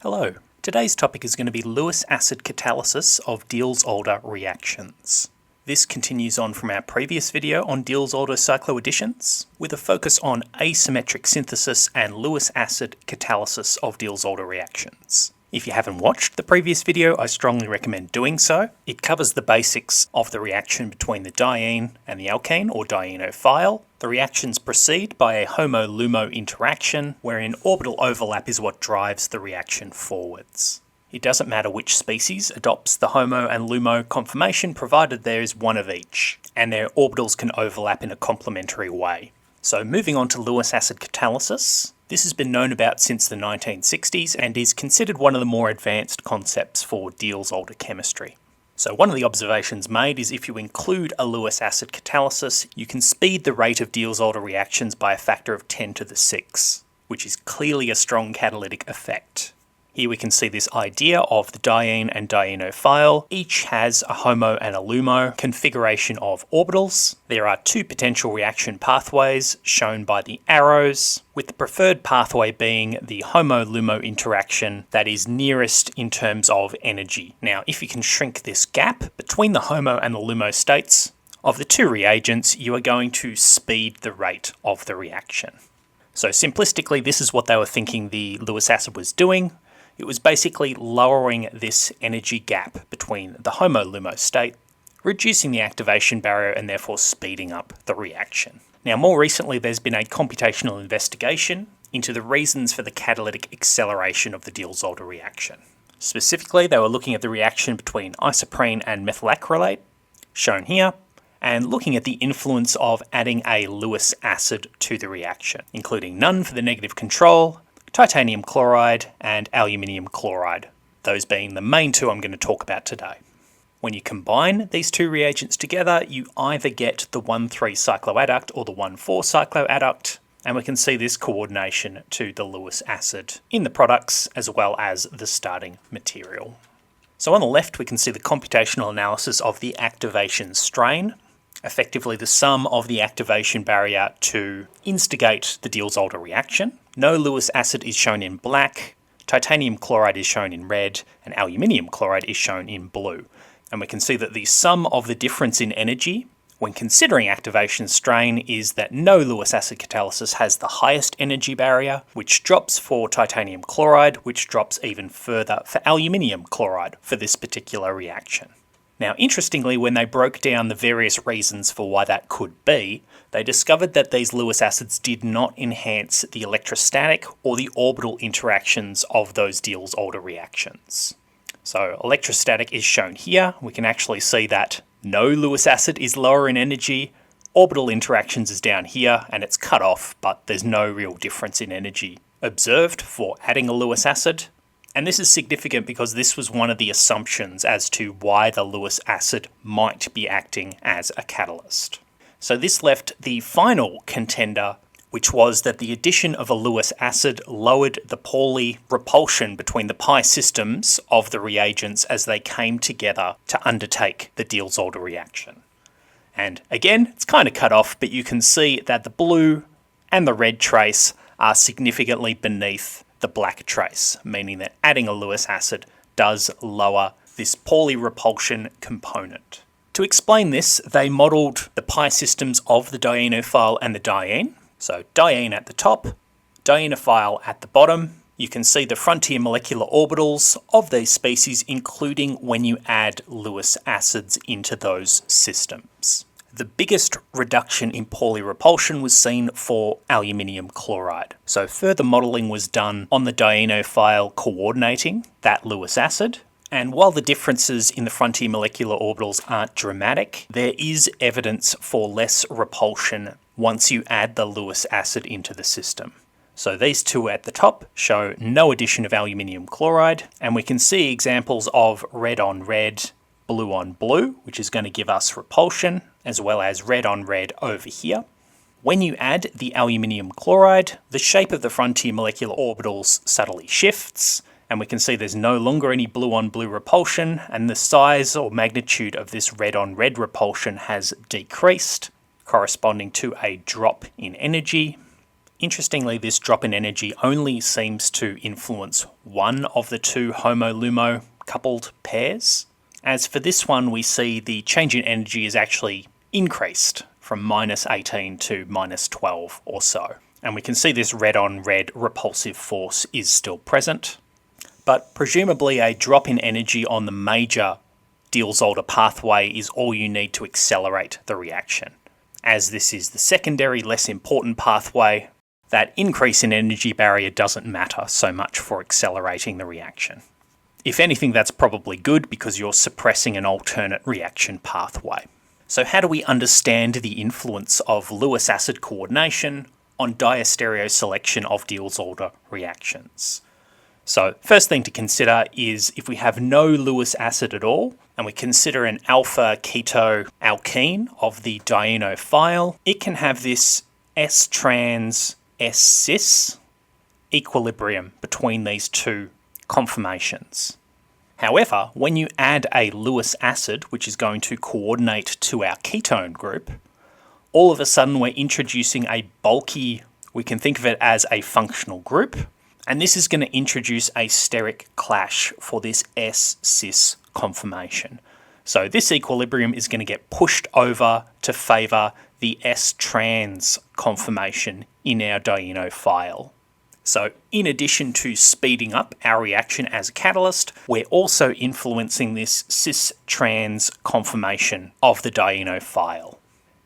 Hello. Today's topic is going to be Lewis acid catalysis of Diels-Alder reactions. This continues on from our previous video on Diels-Alder cycloadditions, with a focus on asymmetric synthesis and Lewis acid catalysis of Diels-Alder reactions. If you haven't watched the previous video, I strongly recommend doing so. It covers the basics of the reaction between the diene and the alkane or dienophile. The reactions proceed by a HOMO-LUMO interaction, wherein orbital overlap is what drives the reaction forwards. It doesn't matter which species adopts the HOMO and LUMO conformation, provided there is one of each, and their orbitals can overlap in a complementary way. So moving on to Lewis acid catalysis. This has been known about since the 1960s and is considered one of the more advanced concepts for Diels-Alder chemistry. So one of the observations made is if you include a Lewis acid catalysis, you can speed the rate of Diels-Alder reactions by a factor of 10 to the 6, which is clearly a strong catalytic effect. Here we can see this idea of the diene and dienophile. Each has a HOMO and a LUMO configuration of orbitals. There are two potential reaction pathways shown by the arrows, with the preferred pathway being the HOMO-LUMO interaction that is nearest in terms of energy. Now, if you can shrink this gap between the HOMO and the LUMO states of the two reagents, you are going to speed the rate of the reaction. So simplistically, this is what they were thinking the Lewis acid was doing. It was basically lowering this energy gap between the HOMO-LUMO state, reducing the activation barrier and therefore speeding up the reaction. Now, more recently, there's been a computational investigation into the reasons for the catalytic acceleration of the Diels-Alder reaction. Specifically, they were looking at the reaction between isoprene and methacrylate, shown here, and looking at the influence of adding a Lewis acid to the reaction, including none for the negative control, titanium chloride and aluminium chloride, those being the main two I'm going to talk about today. When you combine these two reagents together, you either get the 1,3 cycloadduct or the 1,4 cycloadduct, and we can see this coordination to the Lewis acid in the products as well as the starting material. So on the left we can see the computational analysis of the activation strain, effectively the sum of the activation barrier to instigate the Diels-Alder reaction. No Lewis acid is shown in black, titanium chloride is shown in red, and aluminium chloride is shown in blue. And we can see that the sum of the difference in energy when considering activation strain is that no Lewis acid catalysis has the highest energy barrier, which drops for titanium chloride, which drops even further for aluminium chloride for this particular reaction. Now, interestingly, when they broke down the various reasons for why that could be, they discovered that these Lewis acids did not enhance the electrostatic or the orbital interactions of those Diels-Alder reactions. So electrostatic is shown here. We can actually see that no Lewis acid is lower in energy, orbital interactions is down here, and it's cut off, but there's no real difference in energy observed for adding a Lewis acid. And this is significant because this was one of the assumptions as to why the Lewis acid might be acting as a catalyst. So this left the final contender, which was that the addition of a Lewis acid lowered the Pauli repulsion between the pi systems of the reagents as they came together to undertake the Diels-Alder reaction. And again, it's kind of cut off, but you can see that the blue and the red trace are significantly beneath the black trace, meaning that adding a Lewis acid does lower this Pauli repulsion component. To explain this, they modelled the pi systems of the dienophile and the diene. So diene at the top, dienophile at the bottom. You can see the frontier molecular orbitals of these species, including when you add Lewis acids into those systems. The biggest reduction in Pauli repulsion was seen for aluminium chloride. So further modelling was done on the dienophile coordinating that Lewis acid. And while the differences in the frontier molecular orbitals aren't dramatic, there is evidence for less repulsion once you add the Lewis acid into the system. So these two at the top show no addition of aluminium chloride, and we can see examples of red on red, blue on blue, which is going to give us repulsion, as well as red on red over here. When you add the aluminium chloride, the shape of the frontier molecular orbitals subtly shifts, and we can see there's no longer any blue on blue repulsion, and the size or magnitude of this red on red repulsion has decreased, corresponding to a drop in energy. Interestingly, this drop in energy only seems to influence one of the two HOMO-LUMO coupled pairs. As for this one, we see the change in energy is actually increased from -18 to -12 or so. And we can see this red-on-red repulsive force is still present. But presumably a drop in energy on the major Diels-Alder pathway is all you need to accelerate the reaction. As this is the secondary, less important pathway, that increase in energy barrier doesn't matter so much for accelerating the reaction. If anything, that's probably good because you're suppressing an alternate reaction pathway. So how do we understand the influence of Lewis acid coordination on diastereo selection of Diels-Alder reactions? So first thing to consider is if we have no Lewis acid at all, and we consider an alpha keto alkene of the dienophile, it can have this S-trans S-cis equilibrium between these two conformations. However, when you add a Lewis acid, which is going to coordinate to our ketone group, all of a sudden we're introducing a bulky, we can think of it as a functional group, and this is going to introduce a steric clash for this S-cis conformation. So this equilibrium is going to get pushed over to favour the S-trans conformation in our dienophile. So in addition to speeding up our reaction as a catalyst, we're also influencing this cis-trans conformation of the dienophile.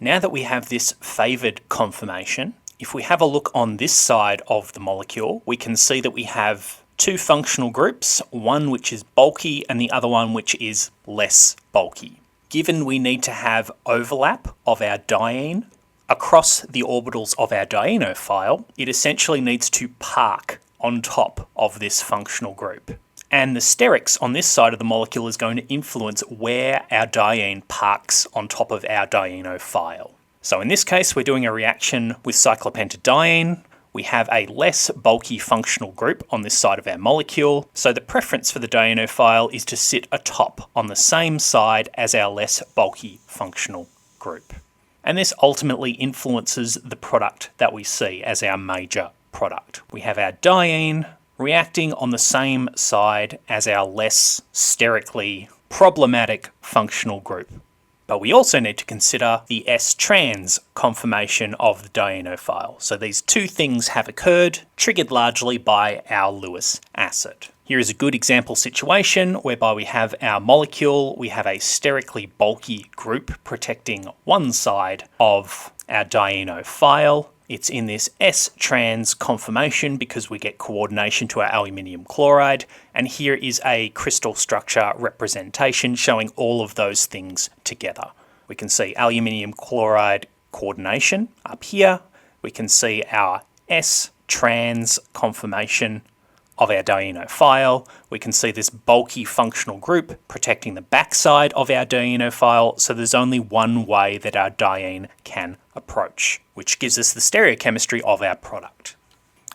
Now that we have this favoured conformation, if we have a look on this side of the molecule, we can see that we have two functional groups, one which is bulky and the other one which is less bulky. Given we need to have overlap of our diene across the orbitals of our dienophile, it essentially needs to park on top of this functional group. And the sterics on this side of the molecule is going to influence where our diene parks on top of our dienophile. So in this case, we're doing a reaction with cyclopentadiene. We have a less bulky functional group on this side of our molecule, so the preference for the dienophile is to sit atop on the same side as our less bulky functional group. And this ultimately influences the product that we see as our major product. We have our diene reacting on the same side as our less sterically problematic functional group. But we also need to consider the S-trans conformation of the dienophile. So these two things have occurred, triggered largely by our Lewis acid. Here is a good example situation whereby we have our molecule, we have a sterically bulky group protecting one side of our dienophile. It's in this S-trans conformation because we get coordination to our aluminium chloride, and here is a crystal structure representation showing all of those things together. We can see aluminium chloride coordination up here. We can see our S-trans conformation of our dienophile. We can see this bulky functional group protecting the backside of our dienophile, so there's only one way that our diene can approach, which gives us the stereochemistry of our product.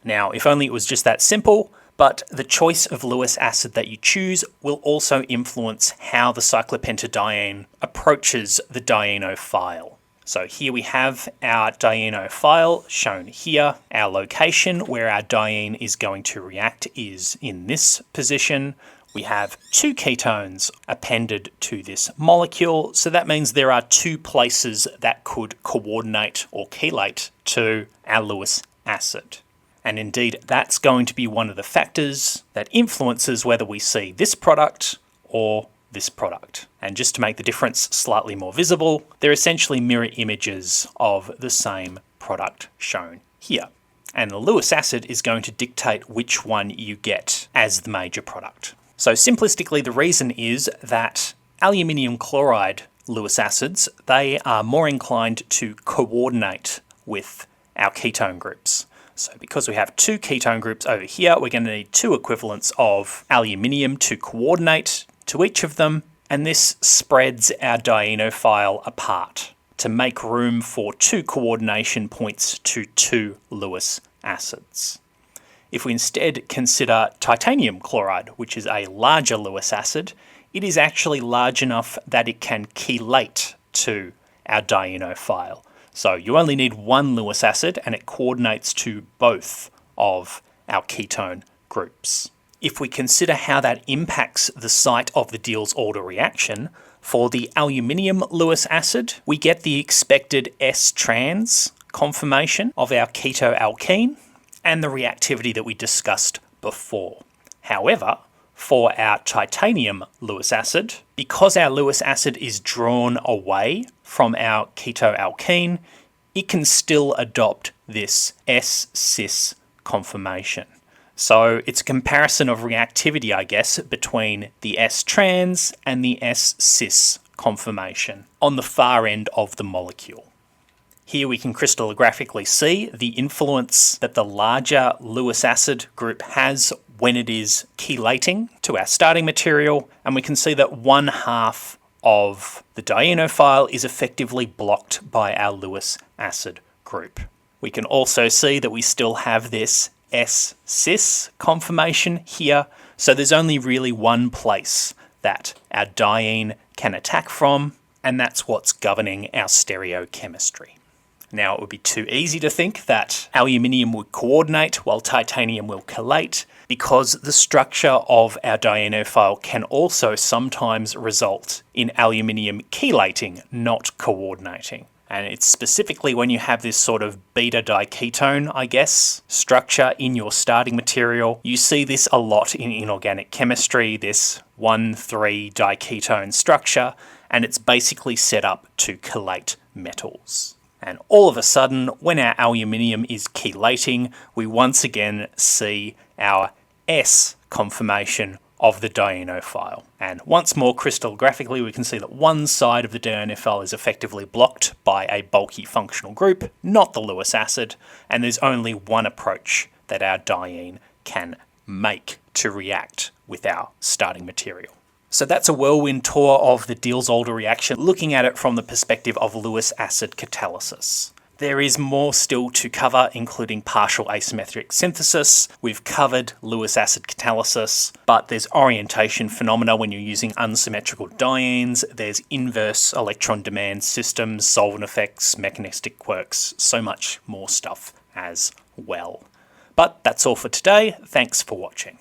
Now, if only it was just that simple, but the choice of Lewis acid that you choose will also influence how the cyclopentadiene approaches the dienophile. So here we have our dienophile shown here. Our location where our diene is going to react is in this position. We have two ketones appended to this molecule, so that means there are two places that could coordinate or chelate to our Lewis acid. And indeed, that's going to be one of the factors that influences whether we see this product or this product. And just to make the difference slightly more visible, they're essentially mirror images of the same product shown here. And the Lewis acid is going to dictate which one you get as the major product. So simplistically, the reason is that aluminium chloride Lewis acids, they are more inclined to coordinate with our ketone groups. So because we have two ketone groups over here, we're going to need two equivalents of aluminium to coordinate to each of them, and this spreads our dienophile apart to make room for two coordination points to two Lewis acids. If we instead consider titanium chloride, which is a larger Lewis acid, it is actually large enough that it can chelate to our dienophile. So you only need one Lewis acid and it coordinates to both of our ketone groups. If we consider how that impacts the site of the Diels-Alder reaction, for the aluminium Lewis acid, we get the expected S-trans conformation of our ketoalkene and the reactivity that we discussed before. However, for our titanium Lewis acid, because our Lewis acid is drawn away from our ketoalkene, it can still adopt this S-cis conformation. So it's a comparison of reactivity, I guess, between the S-trans and the S-cis conformation on the far end of the molecule. Here we can crystallographically see the influence that the larger Lewis acid group has when it is chelating to our starting material, and we can see that 1/2 of the dienophile is effectively blocked by our Lewis acid group. We can also see that we still have this S-cis conformation here, so there's only really one place that our diene can attack from, and that's what's governing our stereochemistry. Now, it would be too easy to think that aluminium would coordinate while titanium will chelate, because the structure of our dienophile can also sometimes result in aluminium chelating, not coordinating. And it's specifically when you have this sort of beta diketone, I guess, structure in your starting material. You see this a lot in inorganic chemistry, this 1,3 diketone structure, and it's basically set up to chelate metals. And all of a sudden, when our aluminium is chelating, we once again see our S conformation of the dienophile. And once more crystallographically, we can see that one side of the dienophile is effectively blocked by a bulky functional group, not the Lewis acid, and there's only one approach that our diene can make to react with our starting material. So that's a whirlwind tour of the Diels-Alder reaction, looking at it from the perspective of Lewis acid catalysis. There is more still to cover, including partial asymmetric synthesis. We've covered Lewis acid catalysis, but there's orientation phenomena when you're using unsymmetrical dienes. There's inverse electron demand systems, solvent effects, mechanistic quirks, so much more stuff as well. But that's all for today. Thanks for watching.